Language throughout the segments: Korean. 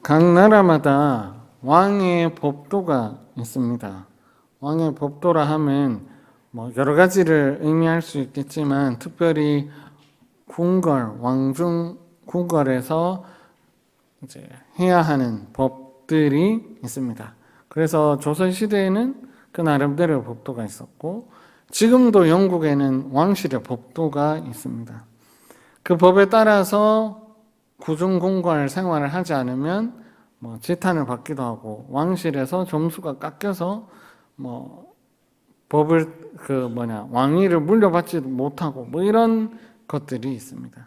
각 나라마다 왕의 법도가 있습니다. 왕의 법도라 하면 여러 가지를 의미할 수 있겠지만 특별히 궁궐, 왕중 궁궐에서 이제 해야 하는 법들이 있습니다. 그래서 조선시대에는 그 나름대로 법도가 있었고 지금도 영국에는 왕실의 법도가 있습니다. 그 법에 따라서 구중궁궐 생활을 하지 않으면 지탄을 받기도 하고 왕실에서 점수가 깎여서 법을 왕위를 물려받지도 못하고 이런 것들이 있습니다.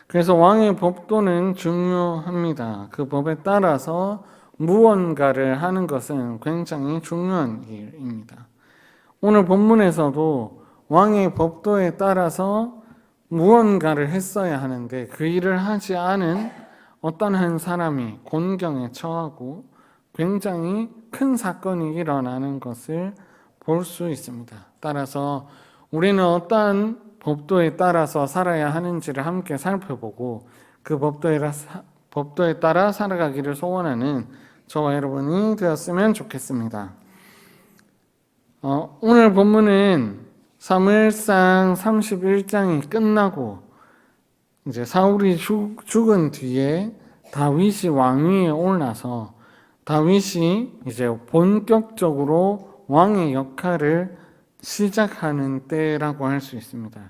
그래서 왕의 법도는 중요합니다. 그 법에 따라서 무언가를 하는 것은 굉장히 중요한 일입니다. 오늘 본문에서도 왕의 법도에 따라서 무언가를 했어야 하는데 그 일을 하지 않은 어떤 한 사람이 곤경에 처하고 굉장히 큰 사건이 일어나는 것을 볼 수 있습니다. 따라서 우리는 어떠한 법도에 따라서 살아야 하는지를 함께 살펴보고 그 법도에 따라 살아가기를 소원하는 저와 여러분이 되었으면 좋겠습니다. 오늘 본문은 사무엘상 31장이 끝나고 이제 사울이 죽은 뒤에 다윗이 왕위에 올라서 다윗이 이제 본격적으로 왕의 역할을 시작하는 때라고 할 수 있습니다.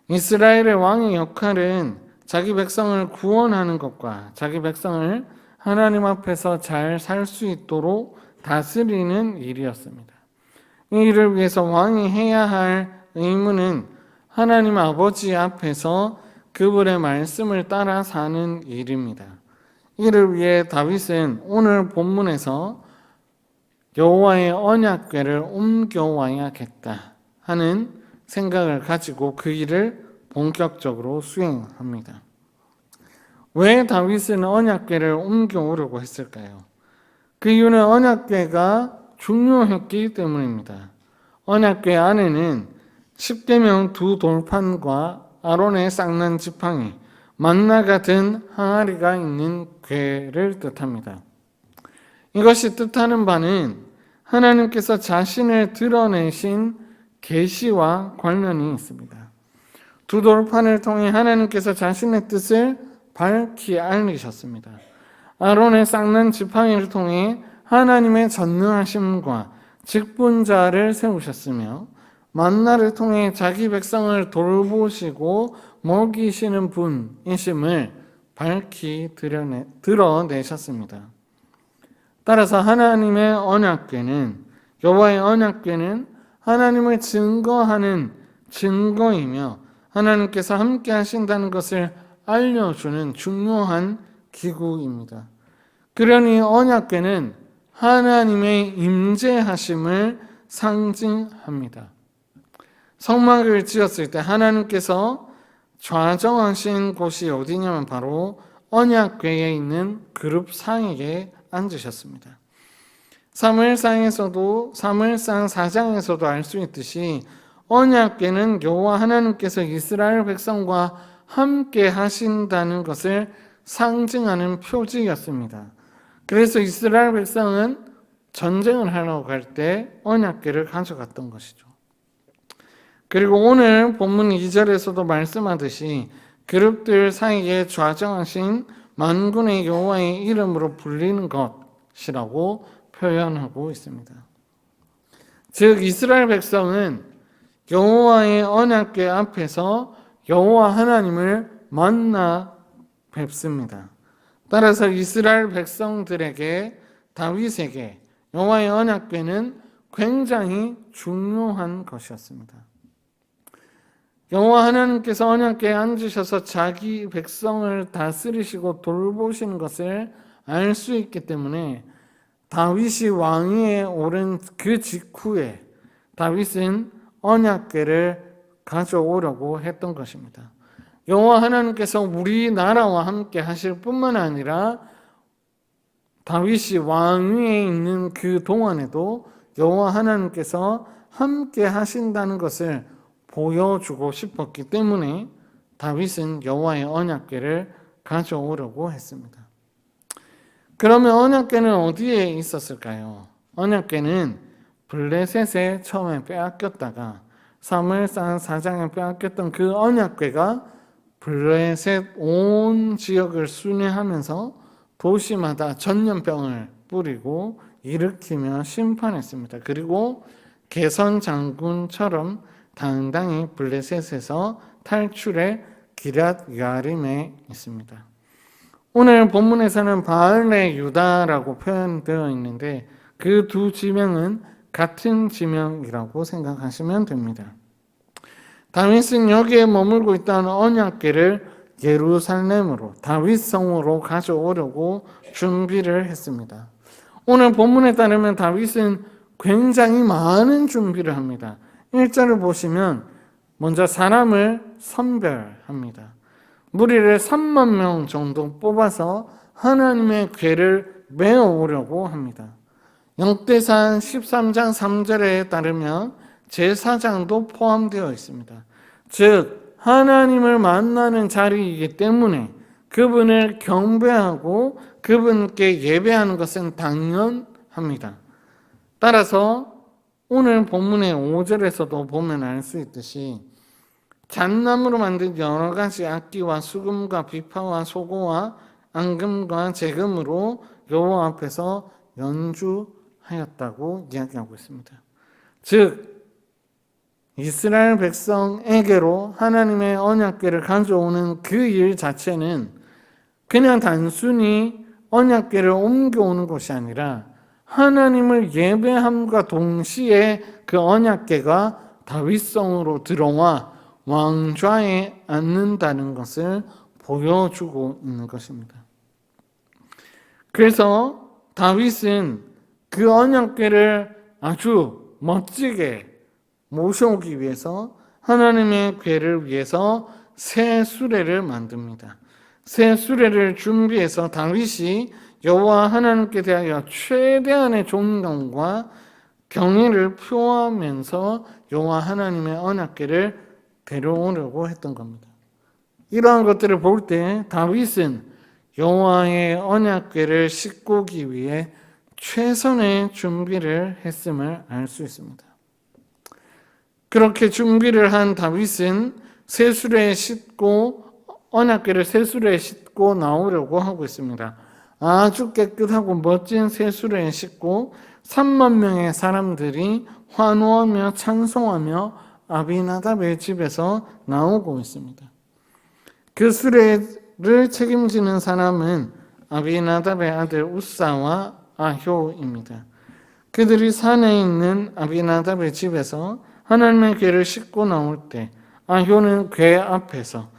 이스라엘의 왕의 역할은 자기 백성을 구원하는 것과 자기 백성을 하나님 앞에서 잘 살 수 있도록 다스리는 일이었습니다. 이 일을 위해서 왕이 해야 할 의무는 하나님 아버지 앞에서 그분의 말씀을 따라 사는 일입니다. 이를 위해 다윗은 오늘 본문에서 여호와의 언약궤를 옮겨와야겠다 하는 생각을 가지고 그 일을 본격적으로 수행합니다. 왜 다윗은 언약궤를 옮겨오려고 했을까요? 그 이유는 언약궤가 중요했기 때문입니다. 언약궤 안에는 십계명 두 돌판과 아론의 쌍난 지팡이, 만나 같은 항아리가 있는 궤를 뜻합니다. 이것이 뜻하는 바는 하나님께서 자신을 드러내신 계시와 관련이 있습니다. 두 돌판을 통해 하나님께서 자신의 뜻을 밝히 알리셨습니다. 아론의 쌍난 지팡이를 통해 하나님의 전능하심과 직분자를 세우셨으며 만나를 통해 자기 백성을 돌보시고 먹이시는 분이심을 밝히 드러내셨습니다. 따라서 하나님의 언약궤는 여호와의 언약궤는 하나님을 증거하는 증거이며 하나님께서 함께 하신다는 것을 알려주는 중요한 기구입니다. 그러니 언약궤는 하나님의 임재하심을 상징합니다. 성막을 지었을 때 하나님께서 좌정하신 곳이 어디냐면 바로 언약궤에 있는 그룹 상에게 앉으셨습니다. 사무엘상 4장에서도 알 수 있듯이 언약궤는 여호와 하나님께서 이스라엘 백성과 함께 하신다는 것을 상징하는 표지였습니다. 그래서 이스라엘 백성은 전쟁을 하러 갈 때 언약궤를 가져갔던 것이죠. 그리고 오늘 본문 2절에서도 말씀하듯이 그룹들 사이에 좌정하신 만군의 여호와의 이름으로 불리는 것이라고 표현하고 있습니다. 즉 이스라엘 백성은 여호와의 언약궤 앞에서 여호와 하나님을 만나 뵙습니다. 따라서 이스라엘 백성들에게 다윗에게 여호와의 언약궤는 굉장히 중요한 것이었습니다. 여호와 하나님께서 언약궤에 앉으셔서 자기 백성을 다스리시고 돌보시는 것을 알 수 있기 때문에 다윗이 왕위에 오른 그 직후에 다윗은 언약궤를 가져오려고 했던 것입니다. 여호와 하나님께서 우리나라와 함께 하실 뿐만 아니라 다윗이 왕위에 있는 그 동안에도 여호와 하나님께서 함께 하신다는 것을 보여주고 싶었기 때문에 다윗은 여호와의 언약궤를 가져오려고 했습니다. 그러면 언약궤는 어디에 있었을까요? 언약궤는 블레셋에 처음에 빼앗겼다가 사무엘상 4장에 빼앗겼던 그 언약궤가 블레셋 온 지역을 순회하면서 도시마다 전염병을 뿌리고 일으키며 심판했습니다. 그리고 게선 장군처럼 당당히 블레셋에서 탈출해 기럇 여아림에 있습니다. 오늘 본문에서는 바알레 유다라고 표현되어 있는데 그 두 지명은 같은 지명이라고 생각하시면 됩니다. 다윗은 여기에 머물고 있던 언약궤를 예루살렘으로 다윗성으로 가져오려고 준비를 했습니다. 오늘 본문에 따르면 다윗은 굉장히 많은 준비를 합니다. 1절을 보시면 먼저 사람을 선별합니다. 무리를 3만 명 정도 뽑아서 하나님의 궤를 메어오려고 합니다. 역대상 13장 3절에 따르면 제사장도 포함되어 있습니다. 즉 하나님을 만나는 자리이기 때문에 그분을 경배하고 그분께 예배하는 것은 당연합니다. 따라서 오늘 본문의 5절에서도 보면 알 수 있듯이 잣나무로 만든 여러 가지 악기와 수금과 비파와 소고와 앙금과 재금으로 여호와 앞에서 연주하였다고 이야기하고 있습니다. 즉 이스라엘 백성에게로 하나님의 언약궤를 가져오는 그 일 자체는 그냥 단순히 언약궤를 옮겨오는 것이 아니라 하나님을 예배함과 동시에 그 언약궤가 다윗성으로 들어와 왕좌에 앉는다는 것을 보여주고 있는 것입니다. 그래서 다윗은 그 언약궤를 아주 멋지게 모셔오기 위해서 하나님의 궤를 위해서 새 수레를 만듭니다. 새 수레를 준비해서 다윗이 여호와 하나님께 대하여 최대한의 존경과 경의를 표하면서 여호와 하나님의 언약궤를 데려오려고 했던 겁니다. 이러한 것들을 볼 때 다윗은 여호와의 언약궤를 싣고 오기 위해 최선의 준비를 했음을 알 수 있습니다. 그렇게 준비를 한 다윗은 새수레에 싣고 언약궤를 새수레에 싣고 나오려고 하고 있습니다. 아주 깨끗하고 멋진 새수레에 싣고 3만 명의 사람들이 환호하며 찬송하며 아비나답의 집에서 나오고 있습니다. 그 수레를 책임지는 사람은 아비나답의 아들 우사와 아효입니다. 그들이 산에 있는 아비나답의 집에서 하나님의 궤를 싣고 나올 때 아효는 궤 앞에서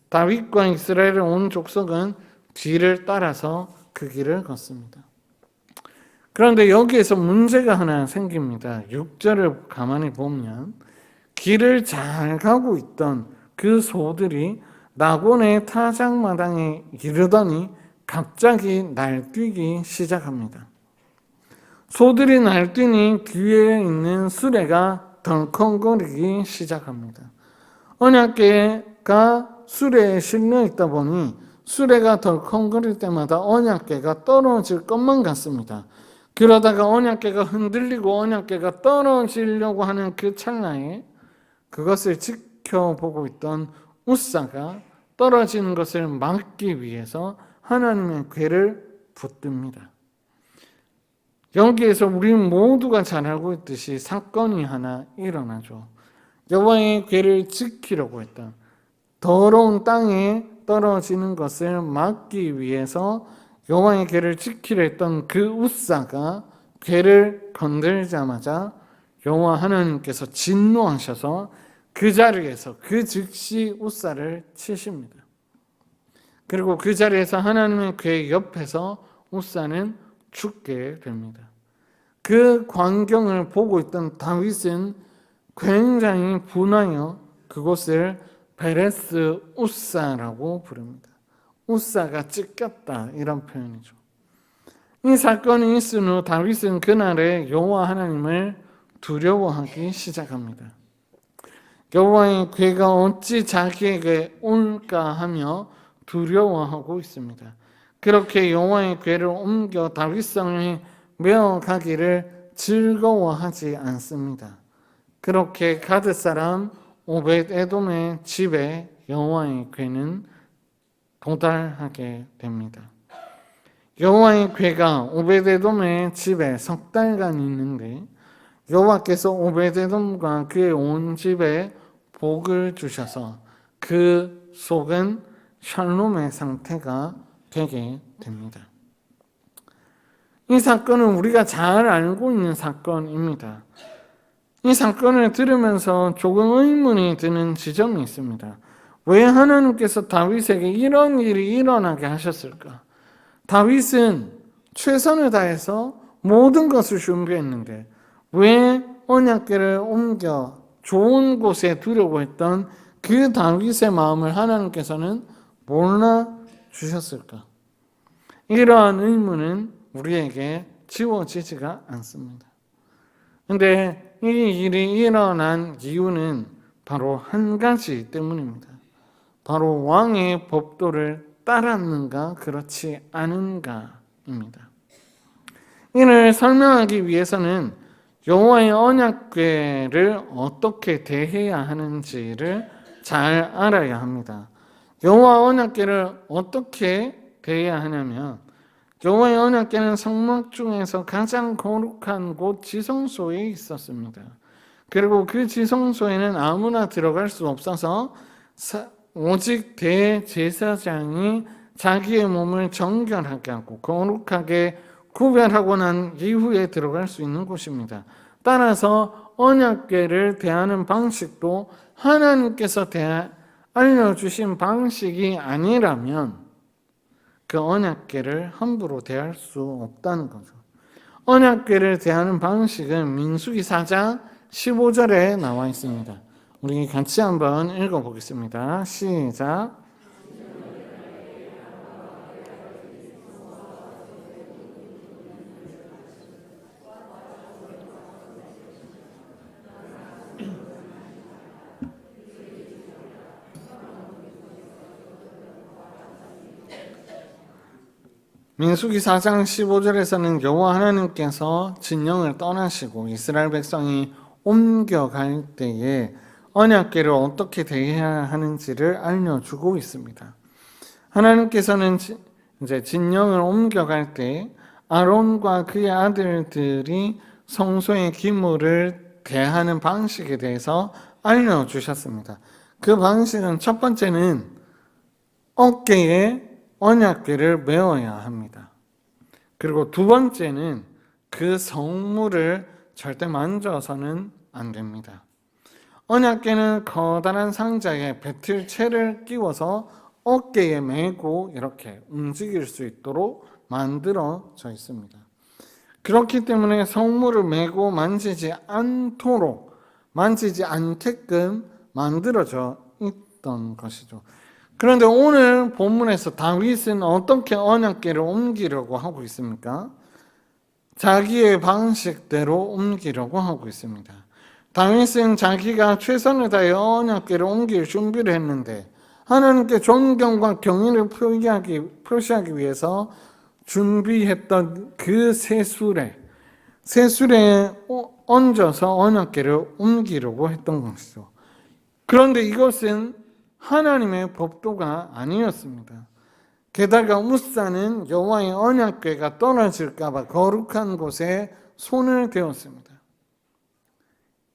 다윗과 이스라엘의 온 족속은 뒤를 따라서 그 길을 걷습니다. 그런데 여기에서 문제가 하나 생깁니다. 6절을 가만히 보면 길을 잘 가고 있던 그 소들이 낙원의 타작마당에 이르더니 갑자기 날뛰기 시작합니다. 소들이 날뛰니 뒤에 있는 수레가 덜컹거리기 시작합니다. 언약궤가 수레에 실려 있다 보니 수레가 덜컹거릴 때마다 언약궤가 떨어질 것만 같습니다. 그러다가 언약궤가 흔들리고 언약궤가 떨어지려고 하는 그 찰나에 그것을 지켜보고 있던 우사가 떨어지는 것을 막기 위해서 하나님의 궤를 붙듭니다. 여기에서 우리 모두가 잘 알고 있듯이 사건이 하나 일어나죠. 여호와의 궤를 지키려고 했던 더러운 땅에 떨어지는 것을 막기 위해서 여호와의 궤를 지키려 했던 그 우사가 궤를 건들자마자 여호와 하나님께서 진노하셔서 그 자리에서 그 즉시 우사를 치십니다. 그리고 그 자리에서 하나님의 궤 옆에서 우사는 죽게 됩니다. 그 광경을 보고 있던 다윗은 굉장히 분하여 그곳을 베레스 우사라고 부릅니다. 우사가 찢겼다 이런 표현이죠. 이 사건이 있은 후 다윗은 그날에 여호와 하나님을 두려워하기 시작합니다. 여호와의 궤가 어찌 자기에게 올까 하며 두려워하고 있습니다. 그렇게 여호와의 궤를 옮겨 다윗성에 메어가기를 즐거워하지 않습니다. 그렇게 가드 사람 오벳에돔의 집에 여호와의 궤는 도달하게 됩니다. 여호와의 궤가 오벳에돔의 집에 석 달간 있는데 여호와께서 오벳에돔과 그의 온 집에 복을 주셔서 그 속은 샬롬의 상태가 되게 됩니다. 이 사건은 우리가 잘 알고 있는 사건입니다. 이 사건을 들으면서 조금 의문이 드는 지점이 있습니다. 왜 하나님께서 다윗에게 이런 일이 일어나게 하셨을까? 다윗은 최선을 다해서 모든 것을 준비했는데 왜 언약궤를 옮겨 좋은 곳에 두려고 했던 그 다윗의 마음을 하나님께서는 몰라 주셨을까? 이러한 의문은 우리에게 지워지지가 않습니다. 그런데 이 일이 일어난 이유는 바로 한 가지 때문입니다. 바로 왕의 법도를 따랐는가 그렇지 않은가입니다. 이를 설명하기 위해서는 여호와의 언약궤를 어떻게 대해야 하는지를 잘 알아야 합니다. 여호와 언약궤를 어떻게 대해야 하냐면 여호와의 언약궤는 성막 중에서 가장 거룩한 곳 지성소에 있었습니다. 그리고 그 지성소에는 아무나 들어갈 수 없어서 오직 대제사장이 자기의 몸을 정결하게 하고 거룩하게 구별하고 난 이후에 들어갈 수 있는 곳입니다. 따라서 언약궤를 대하는 방식도 하나님께서 알려주신 방식이 아니라면 그 언약궤를 함부로 대할 수 없다는 거죠. 언약궤를 대하는 방식은 민수기 4장 15절에 나와 있습니다. 우리 같이 한번 읽어보겠습니다. 시작. 민수기 4장 15절에서는 여호와 하나님께서 진영을 떠나시고 이스라엘 백성이 옮겨갈 때에 언약궤를 어떻게 대해야 하는지를 알려주고 있습니다. 하나님께서는 이제 진영을 옮겨갈 때 아론과 그의 아들들이 성소의 기물을 대하는 방식에 대해서 알려주셨습니다. 그 방식은 첫 번째는 어깨에 언약궤를 메어야 합니다. 그리고 두 번째는 그 성물을 절대 만져서는 안 됩니다. 언약궤는 커다란 상자에 배틀채를 끼워서 어깨에 메고 이렇게 움직일 수 있도록 만들어져 있습니다. 그렇기 때문에 성물을 메고 만지지 않게끔 만들어져 있던 것이죠. 그런데 오늘 본문에서 다윗은 어떻게 언약궤를 옮기려고 하고 있습니까? 자기의 방식대로 옮기려고 하고 있습니다. 다윗은 자기가 최선을 다해 언약궤를 옮길 준비를 했는데 하나님께 존경과 경의를 표시하기 위해서 준비했던 그 쇠술에 얹어서 언약궤를 옮기려고 했던 것이죠. 그런데 이것은 하나님의 법도가 아니었습니다. 게다가 우사는 여호와의 언약궤가 떨어질까 봐 거룩한 곳에 손을 대었습니다.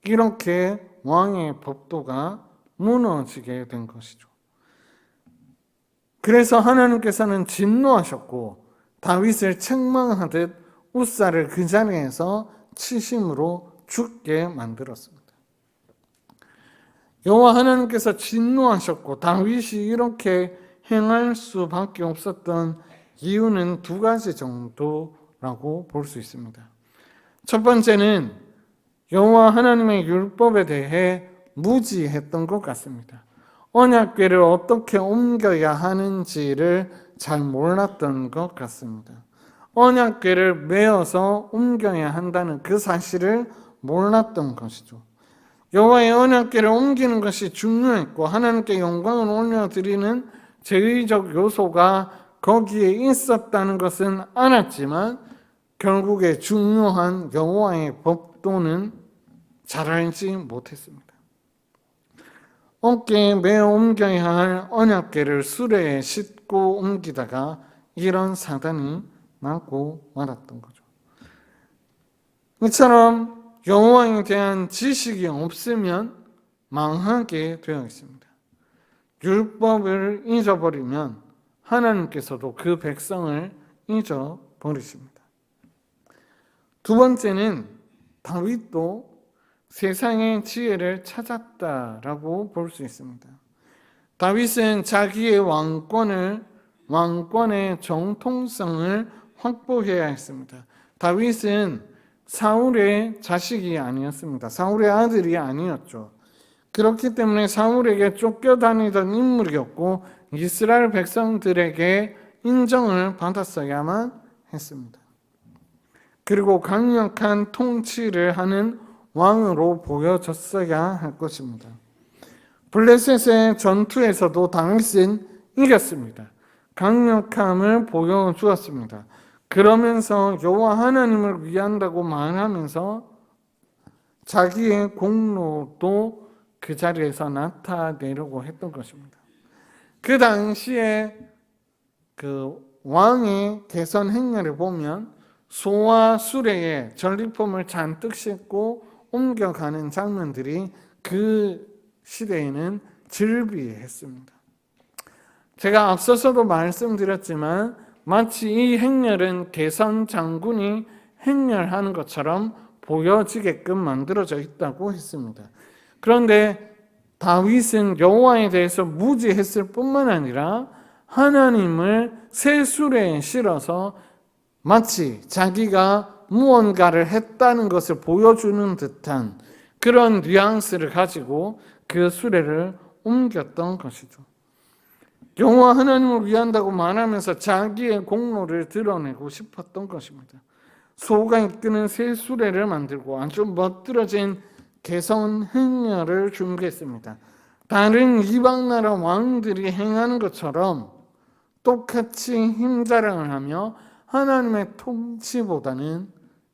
이렇게 왕의 법도가 무너지게 된 것이죠. 그래서 하나님께서는 진노하셨고 다윗을 책망하듯 우사를 그 자리에서 치심으로 죽게 만들었습니다. 여호와 하나님께서 진노하셨고 다윗이 이렇게 행할 수밖에 없었던 이유는 두 가지 정도라고 볼 수 있습니다. 첫 번째는 여호와 하나님의 율법에 대해 무지했던 것 같습니다. 언약궤를 어떻게 옮겨야 하는지를 잘 몰랐던 것 같습니다. 언약궤를 메어서 옮겨야 한다는 그 사실을 몰랐던 것이죠. 여호와의 언약궤를 옮기는 것이 중요했고 하나님께 영광을 올려드리는 제의적 요소가 거기에 있었다는 것은 알았지만 결국에 중요한 여호와의 법도는 잘 알지 못했습니다. 어깨에 메어 옮겨야 할 언약궤를 수레에 싣고 옮기다가 이런 사단이 맞고 말았던 거죠. 이처럼 여호와에 대한 지식이 없으면 망하게 되어 있습니다. 율법을 잊어버리면 하나님께서도 그 백성을 잊어버리십니다. 두 번째는 다윗도 세상의 지혜를 찾았다라고 볼 수 있습니다. 다윗은 자기의 왕권의 정통성을 확보해야 했습니다. 다윗은 사울의 자식이 아니었습니다. 사울의 아들이 아니었죠. 그렇기 때문에 사울에게 쫓겨다니던 인물이었고 이스라엘 백성들에게 인정을 받았어야만 했습니다. 그리고 강력한 통치를 하는 왕으로 보여졌어야 할 것입니다. 블레셋의 전투에서도 다윗은 이겼습니다. 강력함을 보여주었습니다. 그러면서 여호와 하나님을 위한다고 말하면서 자기의 공로도 그 자리에서 나타내려고 했던 것입니다. 그 당시에 그 왕의 개선 행렬을 보면 소와 수레에 전리품을 잔뜩 싣고 옮겨가는 장면들이 그 시대에는 즐비했습니다. 제가 앞서서도 말씀드렸지만 마치 이 행렬은 개선 장군이 행렬하는 것처럼 보여지게끔 만들어져 있다고 했습니다. 그런데 다윗은 여호와에 대해서 무지했을 뿐만 아니라 하나님을 새 수레에 실어서 마치 자기가 무언가를 했다는 것을 보여주는 듯한 그런 뉘앙스를 가지고 그 수레를 옮겼던 것이죠. 여호와 하나님을 위한다고 말하면서 자기의 공로를 드러내고 싶었던 것입니다. 소가 이끄는 새 수레를 만들고 아주 멋들어진 개선 행렬을 준비했습니다. 다른 이방 나라 왕들이 행하는 것처럼 똑같이 힘자랑을 하며 하나님의 통치보다는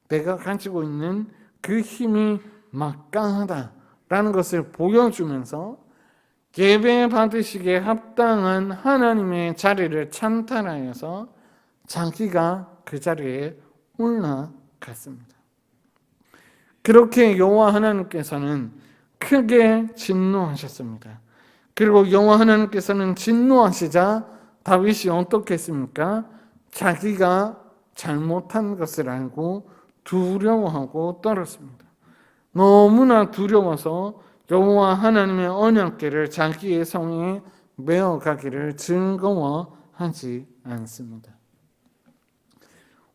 내가 가지고 있는 그 힘이 막강하다라는 것을 보여주면서 예배 받으시기에 합당한 하나님의 자리를 찬탈하여서 자기가 그 자리에 올라갔습니다. 그렇게 여호와 하나님께서는 크게 진노하셨습니다. 그리고 여호와 하나님께서는 진노하시자 다윗이 어떻게 했습니까? 자기가 잘못한 것을 알고 두려워하고 떨었습니다. 너무나 두려워서 여호와 하나님의 언약궤를 자기의 성에 메어가기를 즐거워하지 않습니다.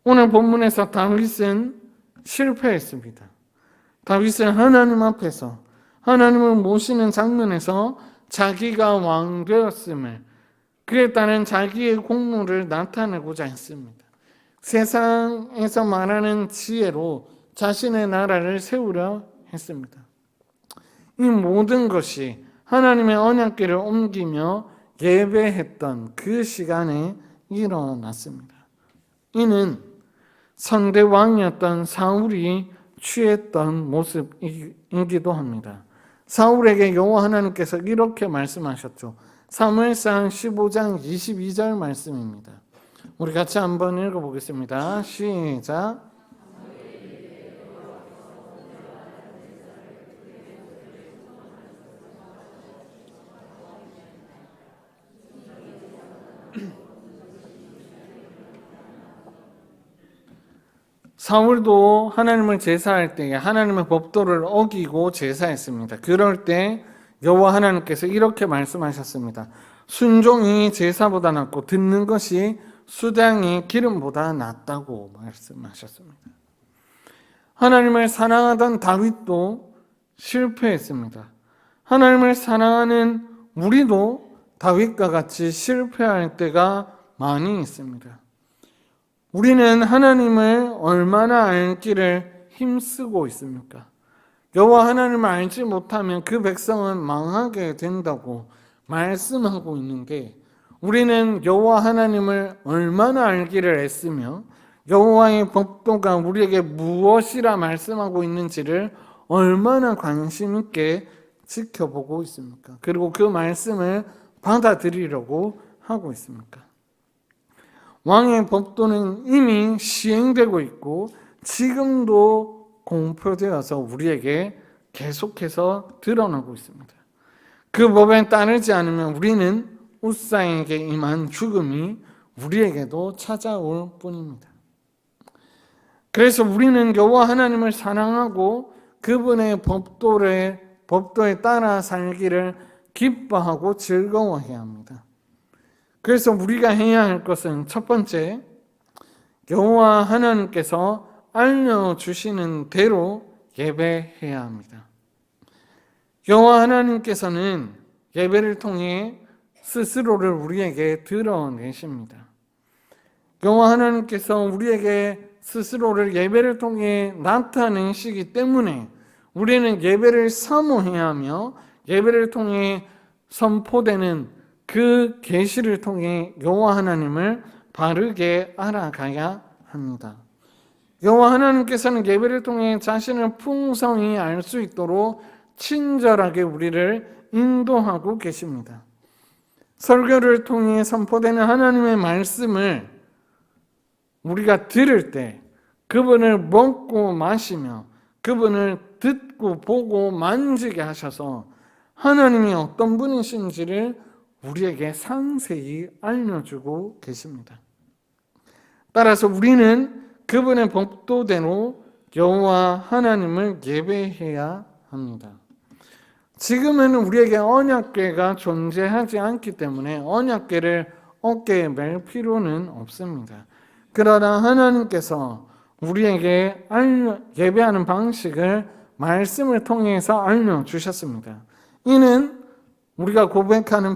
오늘 본문에서 다윗은 실패했습니다. 다윗은 하나님 앞에서 하나님을 모시는 장면에서 자기가 왕 되었음을, 그에 따른 자기의 공로를 나타내고자 했습니다. 세상에서 말하는 지혜로 자신의 나라를 세우려 했습니다. 이 모든 것이 하나님의 언약궤를 옮기며 예배했던 그 시간에 일어났습니다. 이는 선대왕이었던 사울이 취했던 모습이기도 합니다. 사울에게 여호와 하나님께서 이렇게 말씀하셨죠. 사무엘상 15장 22절 말씀입니다. 우리 같이 한번 읽어보겠습니다. 시작. 사울도 하나님을 제사할 때에 하나님의 법도를 어기고 제사했습니다. 그럴 때 여호와 하나님께서 이렇게 말씀하셨습니다. 순종이 제사보다 낫고 듣는 것이 수당이 기름보다 낫다고 말씀하셨습니다. 하나님을 사랑하던 다윗도 실패했습니다. 하나님을 사랑하는 우리도 다윗과 같이 실패할 때가 많이 있습니다. 우리는 하나님을 얼마나 알기를 힘쓰고 있습니까? 여호와 하나님을 알지 못하면 그 백성은 망하게 된다고 말씀하고 있는 게 우리는 여호와 하나님을 얼마나 알기를 애쓰며 여호와의 법도가 우리에게 무엇이라 말씀하고 있는지를 얼마나 관심 있게 지켜보고 있습니까? 그리고 그 말씀을 받아들이려고 하고 있습니까? 왕의 법도는 이미 시행되고 있고 지금도 공표되어서 우리에게 계속해서 드러나고 있습니다. 그 법에 따르지 않으면 우리는 웃사에게 임한 죽음이 우리에게도 찾아올 뿐입니다. 그래서 우리는 여호와 하나님을 사랑하고 그분의 법도에 따라 살기를 기뻐하고 즐거워해야 합니다. 그래서 우리가 해야 할 것은 첫 번째, 여호와 하나님께서 알려주시는 대로 예배해야 합니다. 여호와 하나님께서는 예배를 통해 스스로를 우리에게 드러내십니다. 여호와 하나님께서 우리에게 스스로를 예배를 통해 나타내시기 때문에 우리는 예배를 사모해야 하며 예배를 통해 선포되는 그 계시를 통해 여호와 하나님을 바르게 알아가야 합니다. 여호와 하나님께서는 예배를 통해 자신을 풍성히 알 수 있도록 친절하게 우리를 인도하고 계십니다. 설교를 통해 선포되는 하나님의 말씀을 우리가 들을 때 그분을 먹고 마시며 그분을 듣고 보고 만지게 하셔서 하나님이 어떤 분이신지를 우리에게 상세히 알려주고 계십니다. 따라서 우리는 그분의 법도대로 여호와 하나님을 예배해야 합니다. 지금은 우리에게 언약궤가 존재하지 않기 때문에 언약궤를 어깨에 맬 필요는 없습니다. 그러나 하나님께서 우리에게 예배하는 방식을 말씀을 통해서 알려주셨습니다. 이는 우리가 고백하는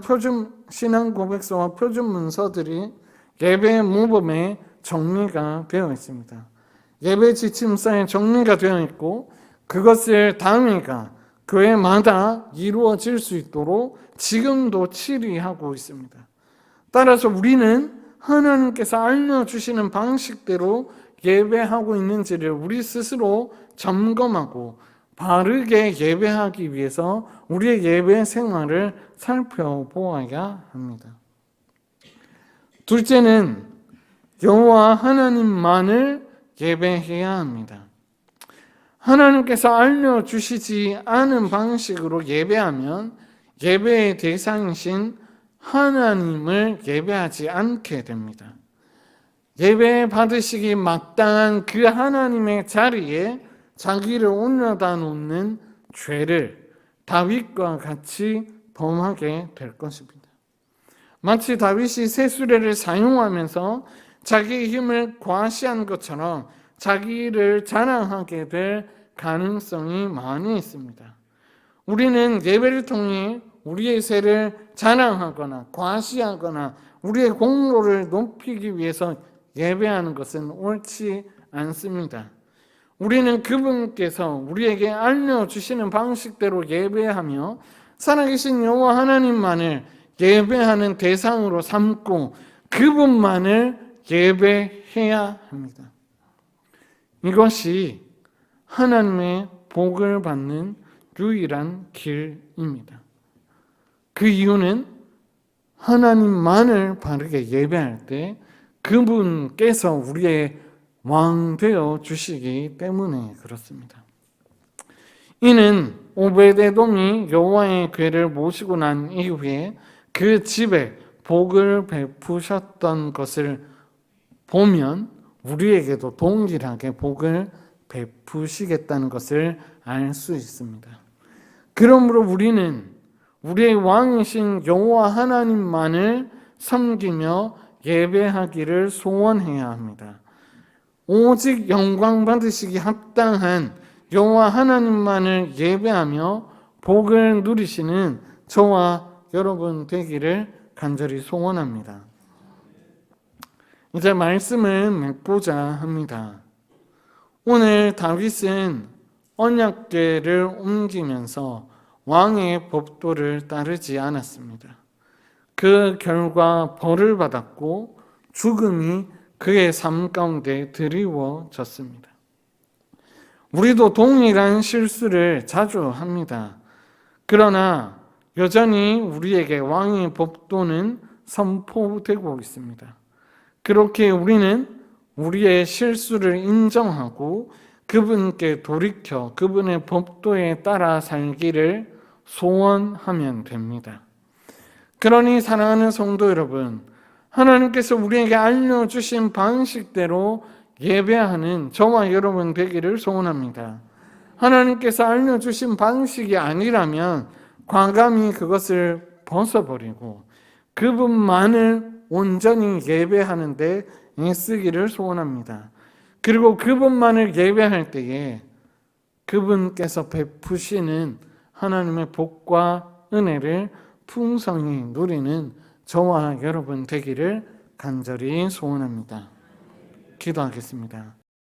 신앙 고백서와 표준 문서들이 예배 모범에 정리가 되어 있습니다. 예배 지침서에 정리가 되어 있고 그것을 당회가 교회마다 이루어질 수 있도록 지금도 치리하고 있습니다. 따라서 우리는 하나님께서 알려주시는 방식대로 예배하고 있는지를 우리 스스로 점검하고 바르게 예배하기 위해서 우리의 예배 생활을 살펴보아야 합니다. 둘째는 여호와 하나님만을 예배해야 합니다. 하나님께서 알려주시지 않은 방식으로 예배하면 예배의 대상이신 하나님을 예배하지 않게 됩니다. 예배 받으시기 마땅한 그 하나님의 자리에 자기를 올려다 놓는 죄를 다윗과 같이 범하게 될 것입니다. 마치 다윗이 쇠수레를 사용하면서 자기의 힘을 과시한 것처럼 자기를 자랑하게 될 가능성이 많이 있습니다. 우리는 예배를 통해 우리의 세를 자랑하거나 과시하거나 우리의 공로를 높이기 위해서 예배하는 것은 옳지 않습니다. 우리는 그분께서 우리에게 알려주시는 방식대로 예배하며 살아계신 여호와 하나님만을 예배하는 대상으로 삼고 그분만을 예배해야 합니다. 이것이 하나님의 복을 받는 유일한 길입니다. 그 이유는 하나님만을 바르게 예배할 때 그분께서 우리의 왕 되어 주시기 때문에 그렇습니다. 이는 오베데돔이 여호와의 궤를 모시고 난 이후에 그 집에 복을 베푸셨던 것을 보면 우리에게도 동일하게 복을 베푸시겠다는 것을 알 수 있습니다. 그러므로 우리는 우리의 왕이신 여호와 하나님만을 섬기며 예배하기를 소원해야 합니다. 오직 영광 받으시기 합당한 여호와 하나님만을 예배하며 복을 누리시는 저와 여러분 되기를 간절히 소원합니다. 이제 말씀을 맺고자 합니다. 오늘 다윗은 언약궤를 옮기면서 왕의 법도를 따르지 않았습니다. 그 결과 벌을 받았고 죽음이 그의 삶 가운데 드리워졌습니다. 우리도 동일한 실수를 자주 합니다. 그러나 여전히 우리에게 왕의 법도는 선포되고 있습니다. 그렇게 우리는 우리의 실수를 인정하고 그분께 돌이켜 그분의 법도에 따라 살기를 소원하면 됩니다. 그러니 사랑하는 성도 여러분, 하나님께서 우리에게 알려주신 방식대로 예배하는 저와 여러분 되기를 소원합니다. 하나님께서 알려주신 방식이 아니라면 과감히 그것을 벗어버리고 그분만을 온전히 예배하는 데 애쓰기를 소원합니다. 그리고 그분만을 예배할 때에 그분께서 베푸시는 하나님의 복과 은혜를 풍성히 누리는 저와 여러분 되기를 간절히 소원합니다. 기도하겠습니다.